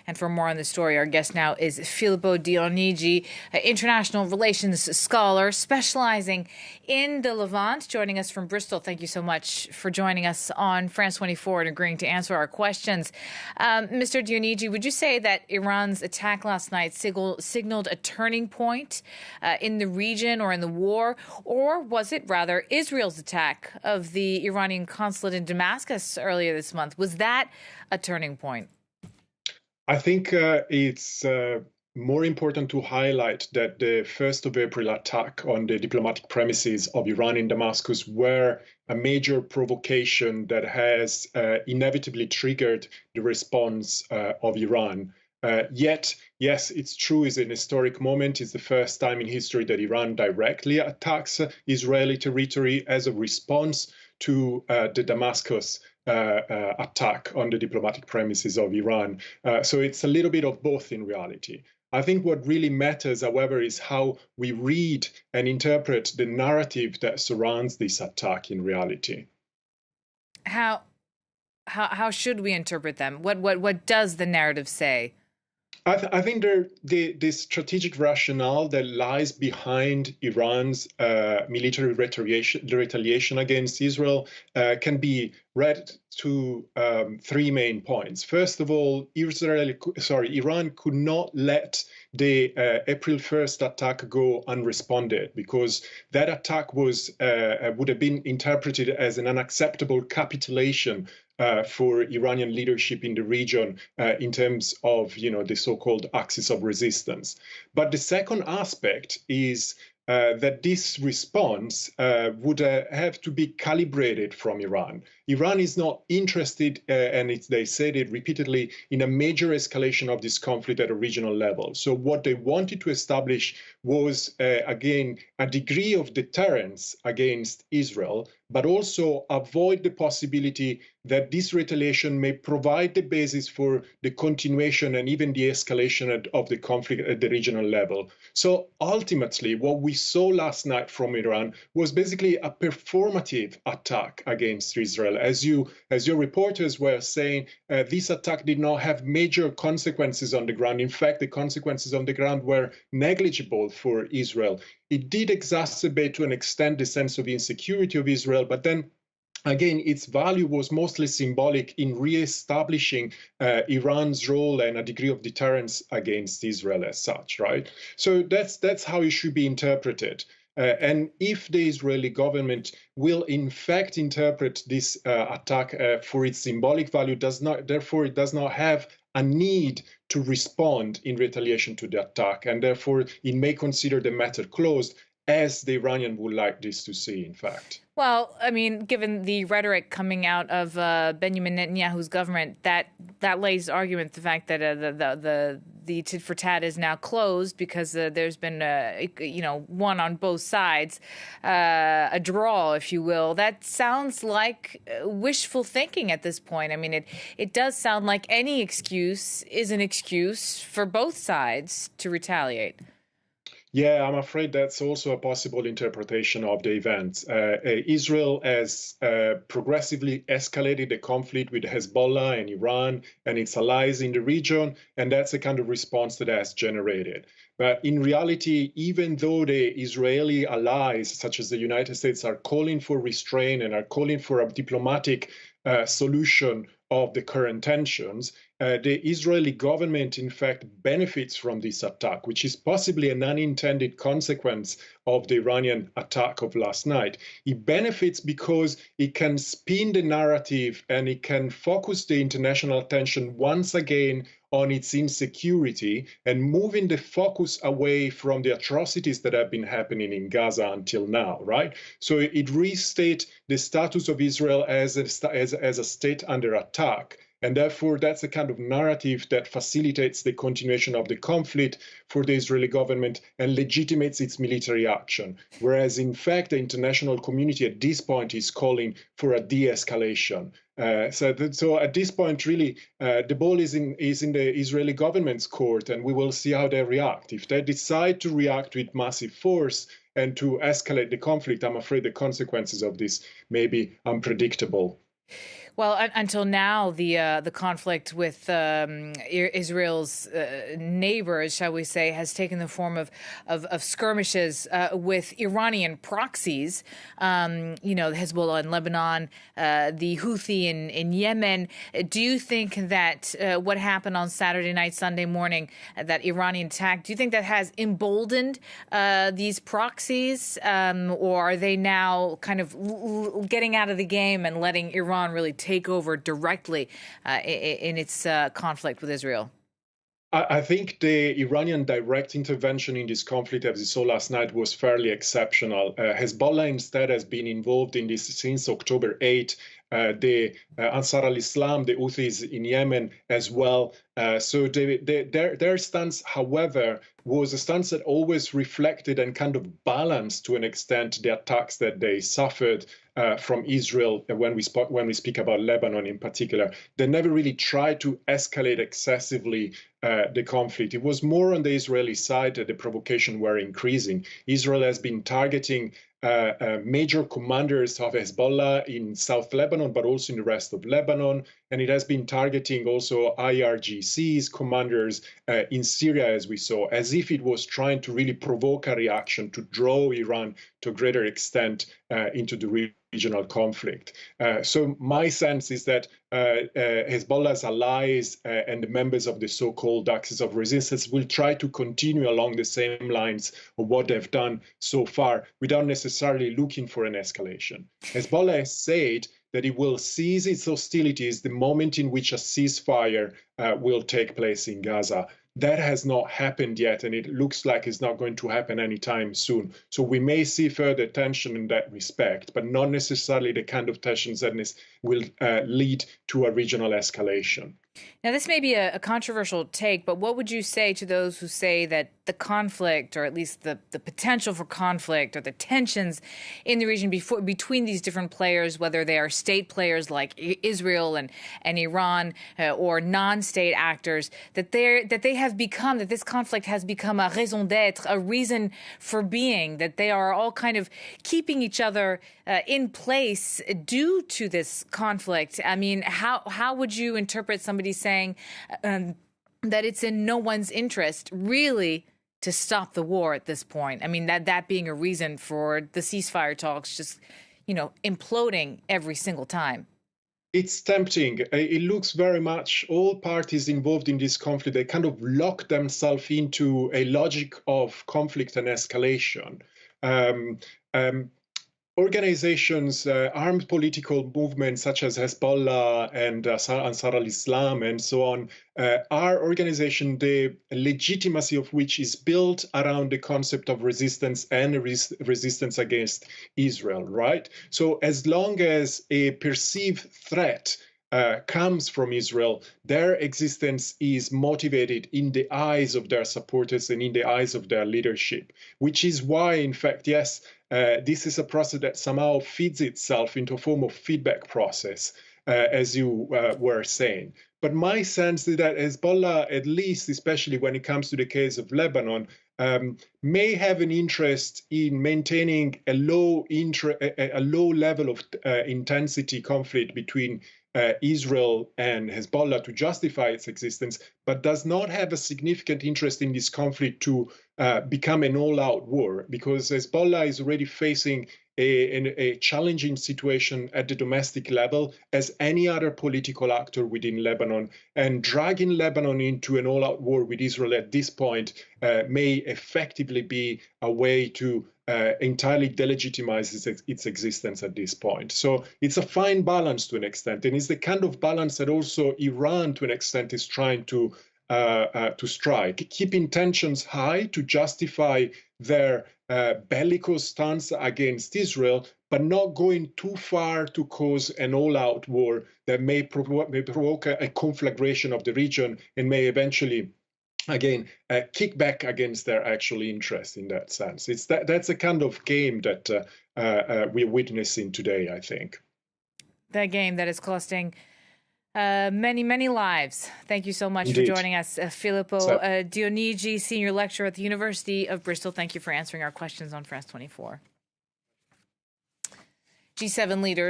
And for more on the story, our guest now is Filippo Dionigi, an international relations scholar specializing in the Levant, joining us from Bristol. Thank you so much for joining us on France 24 and agreeing to answer our questions. Mr. Dionigi, would you say that Iran's attack last night signaled a turning point in the region or in the war, or was it rather Israel's attack of the Iranian consulate in Damascus earlier this month? Was that a turning point? I think it's more important to highlight that the 1st of April attack on the diplomatic premises of Iran in Damascus were a major provocation that has inevitably triggered the response of Iran. Yet, yes, it's true, it's an historic moment. It's the first time in history that Iran directly attacks Israeli territory as a response to the Damascus attack on the diplomatic premises of Iran. So it's a little bit of both in reality. I think what really matters, however, is how we read and interpret the narrative that surrounds this attack in reality. How should we interpret them? What does the narrative say? I think the strategic rationale that lies behind Iran's military retaliation against Israel can be read to 3 main points. First of all, Iran could not let the April 1st attack go unresponded, because that attack would have been interpreted as an unacceptable capitulation for Iranian leadership in the region in terms of, the so-called axis of resistance. But the second aspect is that this response would have to be calibrated from Iran. Iran is not interested, and they said it repeatedly, in a major escalation of this conflict at a regional level. So what they wanted to establish was, again, a degree of deterrence against Israel, but also avoid the possibility that this retaliation may provide the basis for the continuation and even the escalation of the conflict at the regional level. So ultimately, what we saw last night from Iran was basically a performative attack against Israel. As your reporters were saying, this attack did not have major consequences on the ground. In fact, the consequences on the ground were negligible for Israel. It did exacerbate to an extent the sense of insecurity of Israel, but then again, its value was mostly symbolic in re-establishing Iran's role and a degree of deterrence against Israel as such, right? So that's how it should be interpreted. And if the Israeli government will in fact interpret this attack for its symbolic value, therefore it does not have a need to respond in retaliation to the attack, and therefore it may consider the matter closed, as the Iranian would like this to see, in fact. Well, I mean, given the rhetoric coming out of Benjamin Netanyahu's government, that lays argument the fact that the tit for tat is now closed because there's been one on both sides, a draw, if you will. That sounds like wishful thinking at this point. I mean, it does sound like any excuse is an excuse for both sides to retaliate. Yeah, I'm afraid that's also a possible interpretation of the events. Israel has progressively escalated the conflict with Hezbollah and Iran and its allies in the region, and that's the kind of response that has generated. But in reality, even though the Israeli allies, such as the United States, are calling for restraint and are calling for a diplomatic solution of the current tensions, the Israeli government, in fact, benefits from this attack, which is possibly an unintended consequence of the Iranian attack of last night. It benefits because it can spin the narrative and it can focus the international attention once again on its insecurity and moving the focus away from the atrocities that have been happening in Gaza until now, right? So it restates the status of Israel as a state under attack. And therefore, that's a kind of narrative that facilitates the continuation of the conflict for the Israeli government and legitimates its military action. Whereas, in fact, the international community at this point is calling for a de-escalation. So at this point, really, the ball is in the Israeli government's court, and we will see how they react. If they decide to react with massive force and to escalate the conflict, I'm afraid the consequences of this may be unpredictable. Well, until now, the conflict with Israel's neighbors, shall we say, has taken the form of skirmishes with Iranian proxies. Hezbollah in Lebanon, the Houthi in Yemen. Do you think that what happened on Saturday night, Sunday morning, that Iranian attack, do you think that has emboldened these proxies, or are they now kind of getting out of the game and letting Iran really take over directly in its conflict with Israel? I think the Iranian direct intervention in this conflict, as we saw last night, was fairly exceptional. Hezbollah instead has been involved in this since October 8. The Ansar al-Islam, the Houthis in Yemen as well. So their stance, however, was a stance that always reflected and kind of balanced to an extent the attacks that they suffered from Israel when we speak about Lebanon in particular. They never really tried to escalate excessively the conflict. It was more on the Israeli side that the provocation were increasing. Israel has been targeting major commanders of Hezbollah in South Lebanon, but also in the rest of Lebanon. And it has been targeting also IRGC's commanders in Syria, as we saw, as if it was trying to really provoke a reaction to draw Iran to a greater extent into the regional conflict. So my sense is that Hezbollah's allies and the members of the so-called Axis of Resistance will try to continue along the same lines of what they've done so far without necessarily looking for an escalation. Hezbollah has said that it will cease its hostilities the moment in which a ceasefire will take place in Gaza. That has not happened yet, and it looks like it's not going to happen anytime soon. So we may see further tension in that respect, but not necessarily the kind of tensions that will lead to a regional escalation. Now, this may be a controversial take, but what would you say to those who say that the conflict, or at least the potential for conflict or the tensions in the region between these different players, whether they are state players like Israel and Iran or non-state actors, that this conflict has become a raison d'être, a reason for being, that they are all kind of keeping each other in place due to this conflict? I mean, how would you interpret somebody saying that it's in no one's interest, really, to stop the war at this point? I mean, that being a reason for the ceasefire talks just, imploding every single time. It's tempting. It looks very much all parties involved in this conflict, they kind of lock themselves into a logic of conflict and escalation. Organizations, armed political movements such as Hezbollah and Ansar al-Islam and so on, are organizations, the legitimacy of which is built around the concept of resistance and resistance against Israel, right? So as long as a perceived threat comes from Israel, their existence is motivated in the eyes of their supporters and in the eyes of their leadership, which is why, in fact, yes, this is a process that somehow feeds itself into a form of feedback process, as you were saying. But my sense is that Hezbollah, at least, especially when it comes to the case of Lebanon, may have an interest in maintaining a low level of intensity conflict between Israel and Hezbollah to justify its existence, but does not have a significant interest in this conflict to become an all-out war, because Hezbollah is already facing a challenging situation at the domestic level as any other political actor within Lebanon, and dragging Lebanon into an all-out war with Israel at this point may effectively be a way to entirely delegitimize its existence at this point. So it's a fine balance to an extent, and it's the kind of balance that also Iran, to an extent, is trying to strike, keeping tensions high to justify their bellicose stance against Israel, but not going too far to cause an all-out war that may provoke a conflagration of the region and may eventually, again, kick back against their actual interest in that sense. That's a kind of game that we're witnessing today, I think. That game that is costing many lives. Thank you so much for joining us, Filippo Dionigi, Senior Lecturer at the University of Bristol. Thank you for answering our questions on France 24. G7 leaders